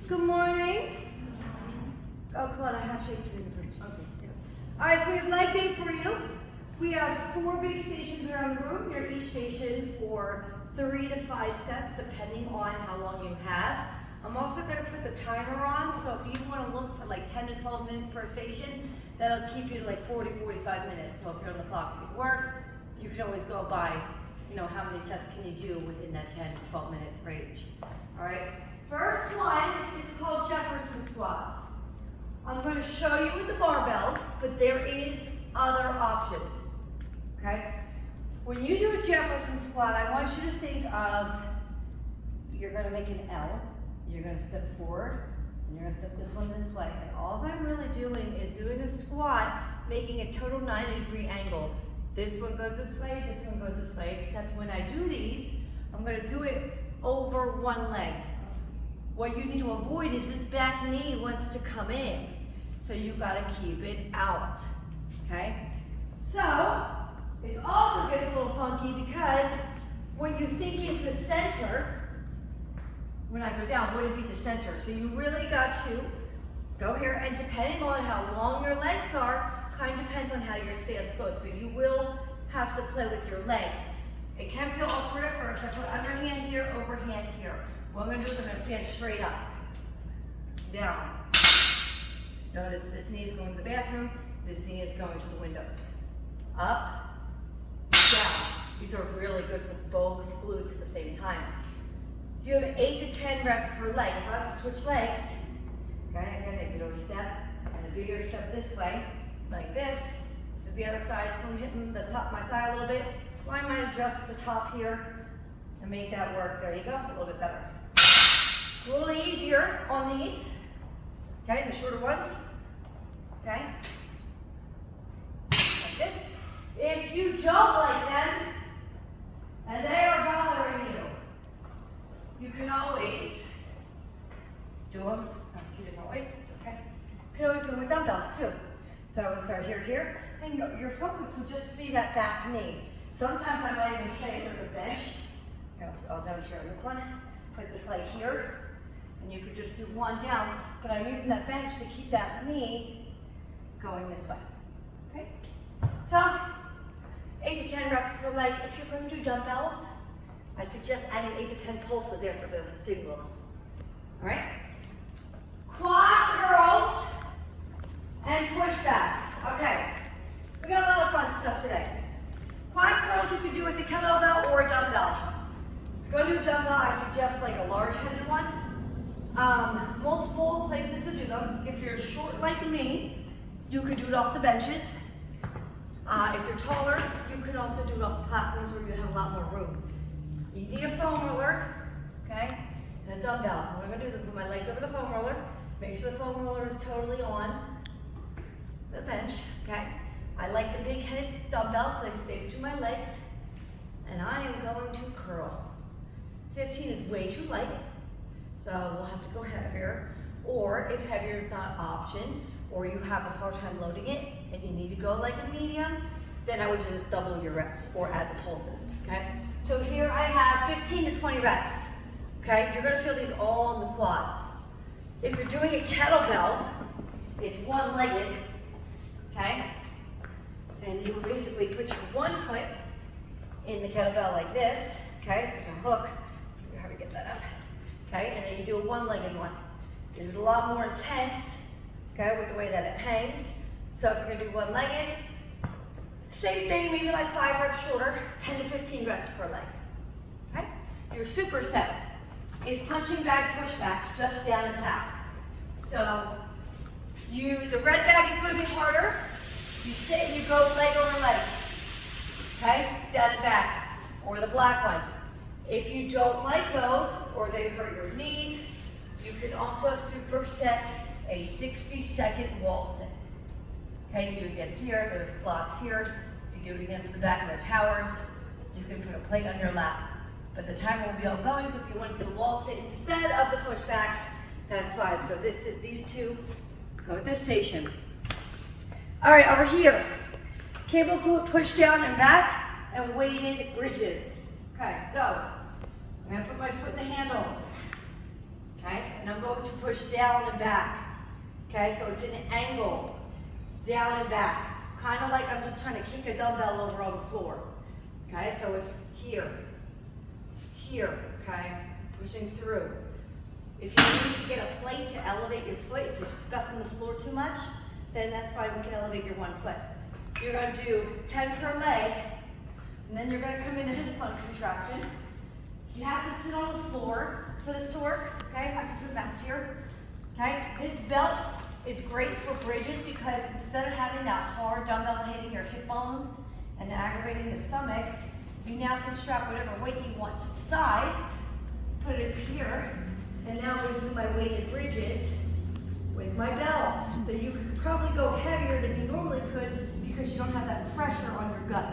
Good morning. Oh, Claudia, half shakes for you in the fridge. Okay. Yeah. All right, so we have leg day for you. We have 4 big stations around the room. You're each station for 3 to 5 sets, depending on how long you have. I'm also going to put the timer on, so if you want to look for like 10 to 12 minutes per station, that'll keep you to like 40, 45 minutes. So if you're on the clock to get to work, you can always go by, how many sets can you do within that 10 to 12 minute range. All right, first one is called Jefferson squats. I'm going to show you with the barbells, but there is other options, okay? When you do a Jefferson squat, I want you to think of, you're going to make an L, you're going to step forward, and you're going to step this one this way. And all I'm really doing is doing a squat, making a total 90-degree angle. This one goes this way, this one goes this way, except when I do these, I'm going to do it over one leg. What you need to avoid is this back knee wants to come in. So you gotta keep it out, okay? So, it also gets a little funky because what you think is the center, when I go down, wouldn't be the center. So you really got to go here, and depending on how long your legs are, kind of depends on how your stance goes. So you will have to play with your legs. It can feel awkward at first. I put underhand here, overhand here. What I'm gonna do is I'm gonna stand straight up, down. Notice this knee is going to the bathroom, this knee is going to the windows. Up, down. These are really good for both glutes at the same time. You have 8 to 10 reps per leg. If I was to switch legs, okay, I'm gonna do a step and a bigger step this way, like this. This is the other side, so I'm hitting the top of my thigh a little bit. So I might adjust the top here and make that work. There you go, a little bit better. It's a little easier on these. Okay, the shorter ones, okay, like this. If you don't like them, and they are bothering you, you can always do them on 2 different weights, it's okay. You can always go with dumbbells too. So I would start here, and your focus would just be that back knee. Sometimes I might even say if there's a bench, I'll demonstrate on this one, put this leg here, and you could just do one down, but I'm using that bench to keep that knee going this way, okay? So, 8 to 10 reps per leg. If you're going to do dumbbells, I suggest adding 8 to 10 pulses after the singles, all right? Quad curls and pushbacks, okay. We got a lot of fun stuff today. Quad curls you can do with a kettlebell or a dumbbell. If you're going to do a dumbbell, I suggest like a large-headed one. Multiple places to do them. If you're short like me, you could do it off the benches. If you're taller, you can also do it off the platforms where you have a lot more room. You need a foam roller, okay, and a dumbbell. What I'm going to do is I'm going to put my legs over the foam roller, make sure the foam roller is totally on the bench, okay. I like the big-headed dumbbells so they stay between my legs, and I am going to curl. 15 is way too light. So we'll have to go heavier, or if heavier is not an option, or you have a hard time loading it and you need to go like a medium, then I would just double your reps or add the pulses, okay? So here I have 15 to 20 reps, okay? You're gonna feel these all in the quads. If you're doing a kettlebell, it's one-legged, okay? And you basically put your one foot in the kettlebell like this, okay? It's like a hook. Let's see how to get that up. Okay, and then you do a one-legged one. This is a lot more intense, okay, with the way that it hangs. So if you're gonna do one-legged, same thing, maybe like 5 reps shorter, 10 to 15 reps per leg, okay? Your superset is punching bag pushbacks just down and back. So the red bag is gonna be harder. You sit and you go leg over leg, okay, down and back, or the black one. If you don't like those, or they hurt your knees, you can also superset a 60-second wall sit. Okay, you do it against here, there's blocks here. You do it against the back of the towers. You can put a plate on your lap. But the timer will be ongoing, so if you went to the wall sit instead of the pushbacks, that's fine. So these two go at this station. All right, over here. Cable glute push down and back, and weighted bridges. Okay, so I'm gonna put my foot in the handle, okay? And I'm going going to push down and back. Okay, so it's an angle, down and back. Kind of like I'm just trying to kick a dumbbell over on the floor. Okay, so it's here, okay, pushing through. If you need to get a plate to elevate your foot, if you're scuffing the floor too much, then that's fine, we can elevate your one foot. You're gonna do 10 per leg, and then you're gonna come into this fun contraction. You have to sit on the floor for this to work, okay? I can put mats here, okay? This belt is great for bridges because instead of having that hard dumbbell hitting your hip bones and aggravating the stomach, you now can strap whatever weight you want to the sides, put it here, and now I'm going to do my weighted bridges with my belt. So you could probably go heavier than you normally could because you don't have that pressure on your gut.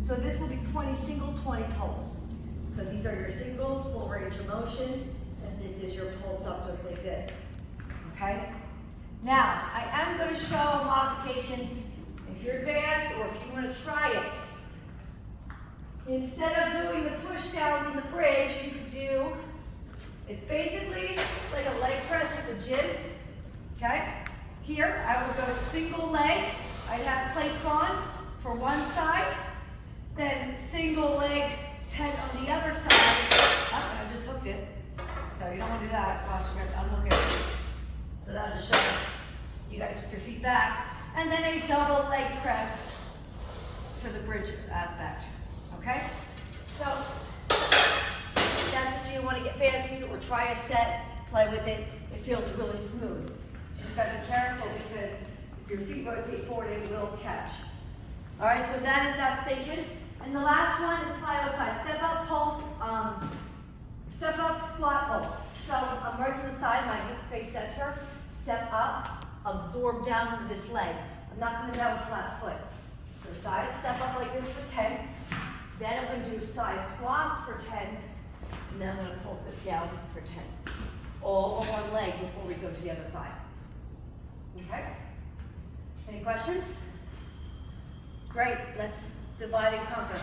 So this will be 20 single, 20 pulse. So these are your singles, full range of motion, and this is your pulse up just like this, okay? Now, I am going to show a modification if you're advanced or if you want to try it. Instead of doing the push downs in the bridge, you could do, it's basically like a leg press at the gym, okay? Here, I would go single leg. I'd have plates on for one side, then single leg 10 on the other side. Oh, I just hooked it. So you don't want to do that. Watch, you're going to unhook it. So that'll just show you gotta keep your feet back. And then a double leg press for the bridge aspect. Okay? So that's if you want to get fancy or try a set, play with it. It feels really smooth. You just gotta be careful because if your feet rotate forward, it will catch. Alright, so that is that station. And the last one is plyo side. Step up pulse, step up squat pulse. So I'm right to the side, my hips face center. Step up, absorb down into this leg. I'm not going to have a flat foot. So side step up like this for 10. Then I'm going to do side squats for 10. And then I'm going to pulse it down for 10. All on one leg before we go to the other side. Okay? Any questions? Great, let's divide and conquer.